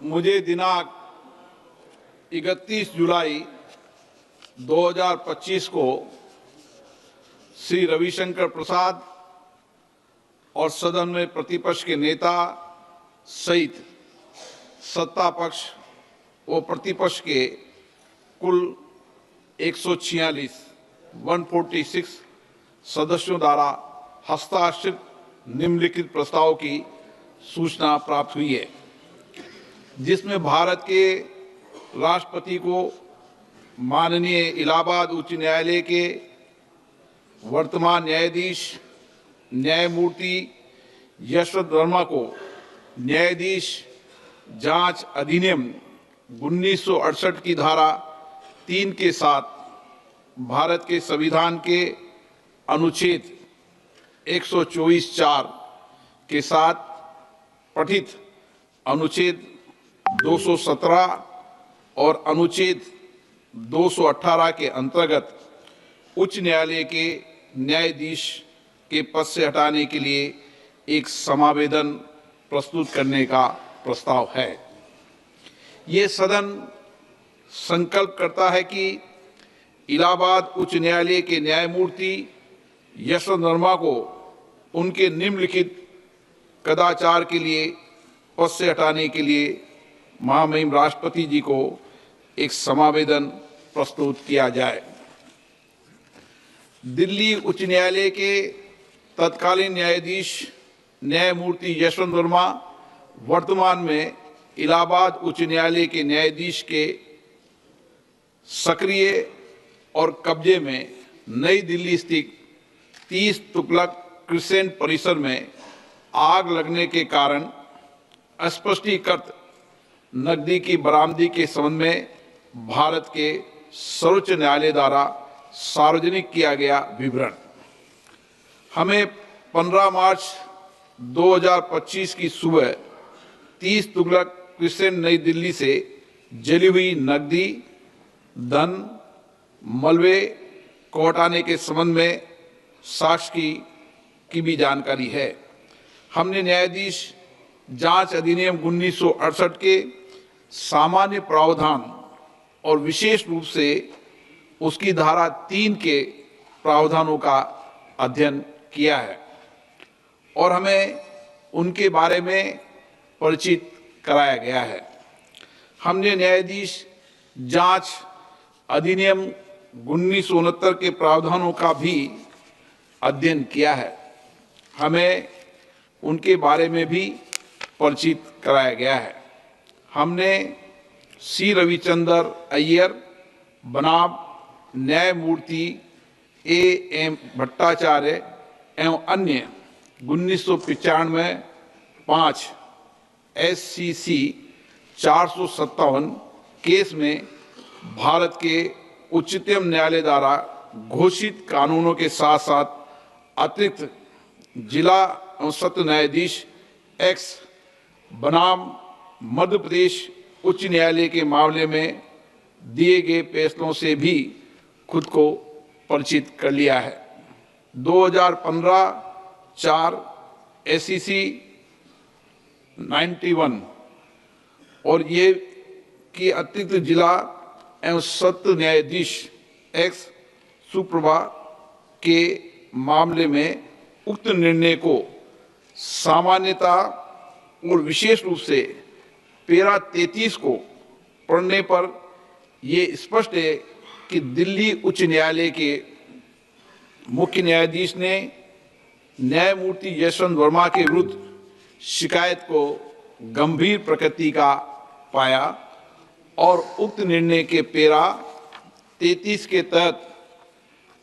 मुझे दिनांक 31 जुलाई 2025 को श्री रविशंकर प्रसाद और सदन में प्रतिपक्ष के नेता सहित सत्ता पक्ष व प्रतिपक्ष के कुल 146 सदस्यों द्वारा हस्ताक्षरित निम्नलिखित प्रस्ताव की सूचना प्राप्त हुई है, जिसमें भारत के राष्ट्रपति को माननीय इलाहाबाद उच्च न्यायालय के वर्तमान न्यायाधीश न्यायमूर्ति यशवंत वर्मा को न्यायाधीश जांच अधिनियम 1968 की धारा 3 के साथ भारत के संविधान के अनुच्छेद 124(4) के साथ पठित अनुच्छेद 217 और अनुच्छेद 218 के अंतर्गत उच्च न्यायालय के न्यायाधीश के पद से हटाने के लिए एक समावेदन प्रस्तुत करने का प्रस्ताव है। ये सदन संकल्प करता है कि इलाहाबाद उच्च न्यायालय के न्यायमूर्ति यशवंत वर्मा को उनके निम्नलिखित कदाचार के लिए पद से हटाने के लिए महामहिम राष्ट्रपति जी को एक समावेदन प्रस्तुत किया जाए। दिल्ली उच्च न्यायालय के तत्कालीन न्यायाधीश न्यायमूर्ति यशवंत वर्मा वर्तमान में इलाहाबाद उच्च न्यायालय के न्यायाधीश के सक्रिय और कब्जे में नई दिल्ली स्थित 30 तुगलक क्रिसेंट परिसर में आग लगने के कारण अस्पष्टीकृत नकदी की बरामदगी के संबंध में भारत के सर्वोच्च न्यायालय द्वारा सार्वजनिक किया गया विवरण हमें 15 मार्च 2025 की सुबह 30 तुगलक क्रिसेंट नई दिल्ली से जली हुई नकदी धन मलबे को हटाने के संबंध में साक्ष्य की भी जानकारी है। हमने न्यायाधीश जांच अधिनियम 1968 के सामान्य प्रावधान और विशेष रूप से उसकी धारा 3 के प्रावधानों का अध्ययन किया है और हमें उनके बारे में परिचित कराया गया है। हमने न्यायाधीश जांच अधिनियम 1969 के प्रावधानों का भी अध्ययन किया है। हमें उनके बारे में भी परिचित कराया गया है। हमने सी रविचंद्र अय्यर बनाम न्यायमूर्ति A.M. भट्टाचार्य एवं अन्य 1995 5 SCC 457 केस में भारत के उच्चतम न्यायालय द्वारा घोषित कानूनों के साथ साथ अतिरिक्त जिला एवं सत्र न्यायाधीश एक्स बनाम मध्य प्रदेश उच्च न्यायालय के मामले में दिए गए फैसलों से भी खुद को परिचित कर लिया है। 2015 4 SCC 91 और ये कि अतिरिक्त जिला एवं सत्र न्यायाधीश एक्स सुप्रभा के मामले में उक्त निर्णय को सामान्यता और विशेष रूप से पैरा 33 को पढ़ने पर यह स्पष्ट है कि दिल्ली उच्च न्यायालय के मुख्य न्यायाधीश ने न्यायमूर्ति यशवंत वर्मा के विरुद्ध शिकायत को गंभीर प्रकृति का पाया और उक्त निर्णय के पैरा 33 के तहत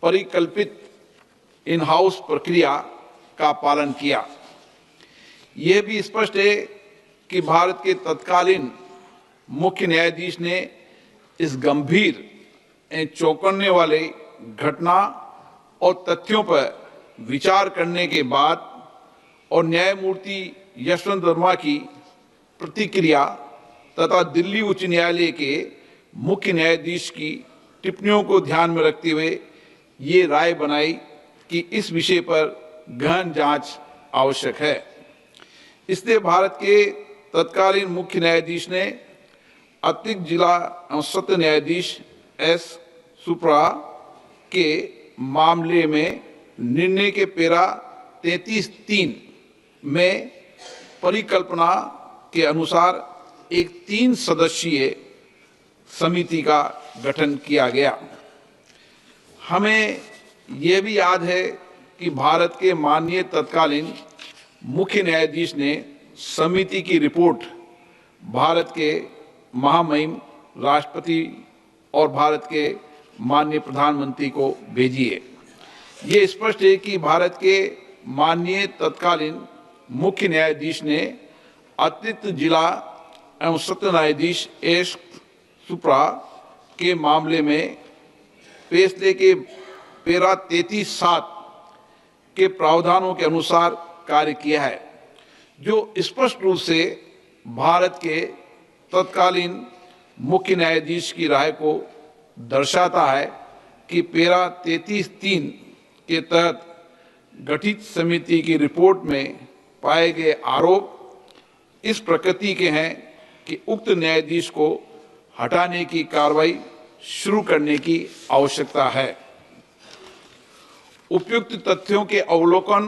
परिकल्पित इन हाउस प्रक्रिया का पालन किया। यह भी स्पष्ट है कि भारत के तत्कालीन मुख्य न्यायाधीश ने इस गंभीर एवं चौंकाने वाले घटना और तथ्यों पर विचार करने के बाद और न्यायमूर्ति यशवंत वर्मा की प्रतिक्रिया तथा दिल्ली उच्च न्यायालय के मुख्य न्यायाधीश की टिप्पणियों को ध्यान में रखते हुए ये राय बनाई कि इस विषय पर गहन जांच आवश्यक है। इसलिए भारत के तत्कालीन मुख्य न्यायाधीश ने अतिरिक्त जिला एवं सत्र न्यायाधीश एस सुप्रा के मामले में निर्णय के पेरा 33(3) में परिकल्पना के अनुसार एक 3 सदस्यीय समिति का गठन किया गया। हमें यह भी याद है कि भारत के माननीय तत्कालीन मुख्य न्यायाधीश ने समिति की रिपोर्ट भारत के महामहिम राष्ट्रपति और भारत के माननीय प्रधानमंत्री को भेजी है। ये स्पष्ट है कि भारत के माननीय तत्कालीन मुख्य न्यायाधीश ने अतिरिक्त जिला एवं सत्र न्यायाधीश एस सुप्रा के मामले में फैसले के पेरा 33(7) के प्रावधानों के अनुसार कार्य किया है, जो स्पष्ट रूप से भारत के तत्कालीन मुख्य न्यायाधीश की राय को दर्शाता है कि पेरा 33(3) के तहत गठित समिति की रिपोर्ट में पाए गए आरोप इस प्रकृति के हैं कि उक्त न्यायाधीश को हटाने की कार्रवाई शुरू करने की आवश्यकता है। उपयुक्त तथ्यों के अवलोकन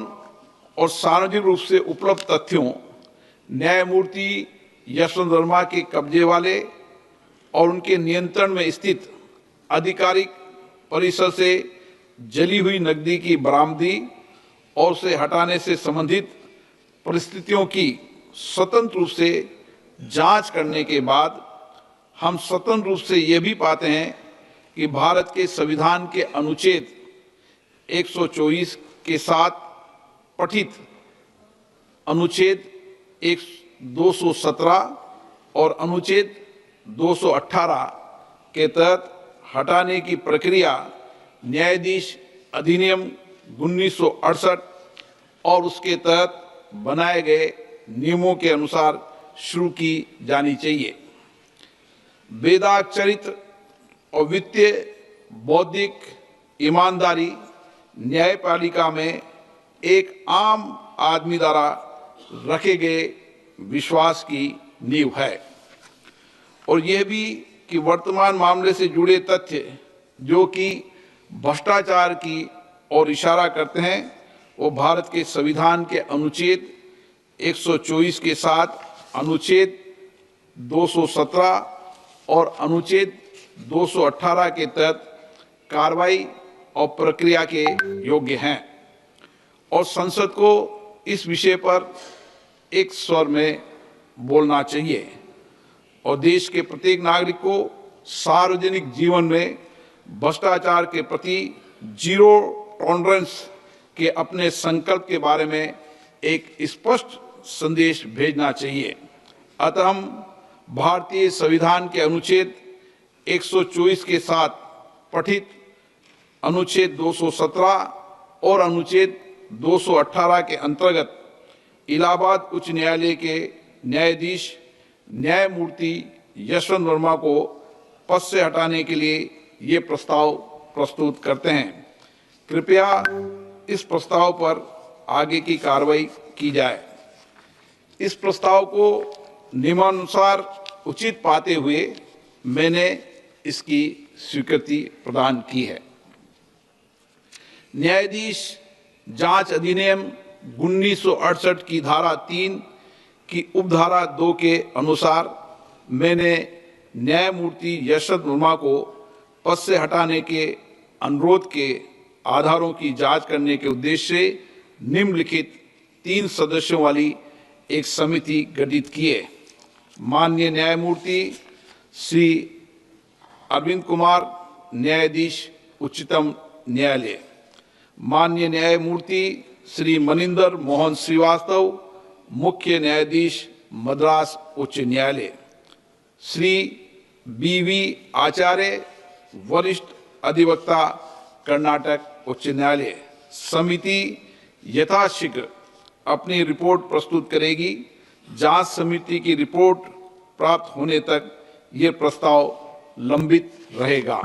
और सार्वजनिक रूप से उपलब्ध तथ्यों, न्यायमूर्ति यशवंत वर्मा के कब्जे वाले और उनके नियंत्रण में स्थित आधिकारिक परिसर से जली हुई नकदी की बरामदी और उसे हटाने से संबंधित परिस्थितियों की स्वतंत्र रूप से जांच करने के बाद हम स्वतंत्र रूप से ये भी पाते हैं कि भारत के संविधान के अनुच्छेद 124 के साथ पठित अनुच्छेद 217 और अनुच्छेद 218 के तहत हटाने की प्रक्रिया न्यायाधीश अधिनियम 1968 और उसके तहत बनाए गए नियमों के अनुसार शुरू की जानी चाहिए। वेदाक चरित्र और वित्तीय बौद्धिक ईमानदारी न्यायपालिका में एक आम आदमी द्वारा रखे गए विश्वास की नींव है और यह भी कि वर्तमान मामले से जुड़े तथ्य जो कि भ्रष्टाचार की ओर इशारा करते हैं वो भारत के संविधान के अनुच्छेद 124 के साथ अनुच्छेद 217 और अनुच्छेद 218 के तहत कार्रवाई और प्रक्रिया के योग्य हैं और संसद को इस विषय पर एक स्वर में बोलना चाहिए और देश के प्रत्येक नागरिक को सार्वजनिक जीवन में भ्रष्टाचार के प्रति जीरो टॉलरेंस के अपने संकल्प के बारे में एक स्पष्ट संदेश भेजना चाहिए। अतः हम भारतीय संविधान के अनुच्छेद 124 के साथ पठित अनुच्छेद 217 और अनुच्छेद 218 के अंतर्गत इलाहाबाद उच्च न्यायालय के न्यायाधीश न्यायमूर्ति यशवंत वर्मा को पद से हटाने के लिए ये प्रस्ताव प्रस्तुत करते हैं। कृपया इस प्रस्ताव पर आगे की कार्रवाई की जाए। इस प्रस्ताव को नियमानुसार उचित पाते हुए मैंने इसकी स्वीकृति प्रदान की है। न्यायाधीश जांच अधिनियम 1968 की धारा 3 की उपधारा 2 के अनुसार मैंने न्यायमूर्ति यशवंत वर्मा को पद से हटाने के अनुरोध के आधारों की जांच करने के उद्देश्य से निम्नलिखित 3 सदस्यों वाली एक समिति गठित की है। माननीय न्यायमूर्ति श्री अरविंद कुमार, न्यायाधीश उच्चतम न्यायालय, माननीय न्यायमूर्ति श्री मनिंदर मोहन श्रीवास्तव, मुख्य न्यायाधीश मद्रास उच्च न्यायालय, श्री बी आचार्य, वरिष्ठ अधिवक्ता, कर्नाटक उच्च न्यायालय। समिति यथाशीघ्र अपनी रिपोर्ट प्रस्तुत करेगी। जांच समिति की रिपोर्ट प्राप्त होने तक ये प्रस्ताव लंबित रहेगा।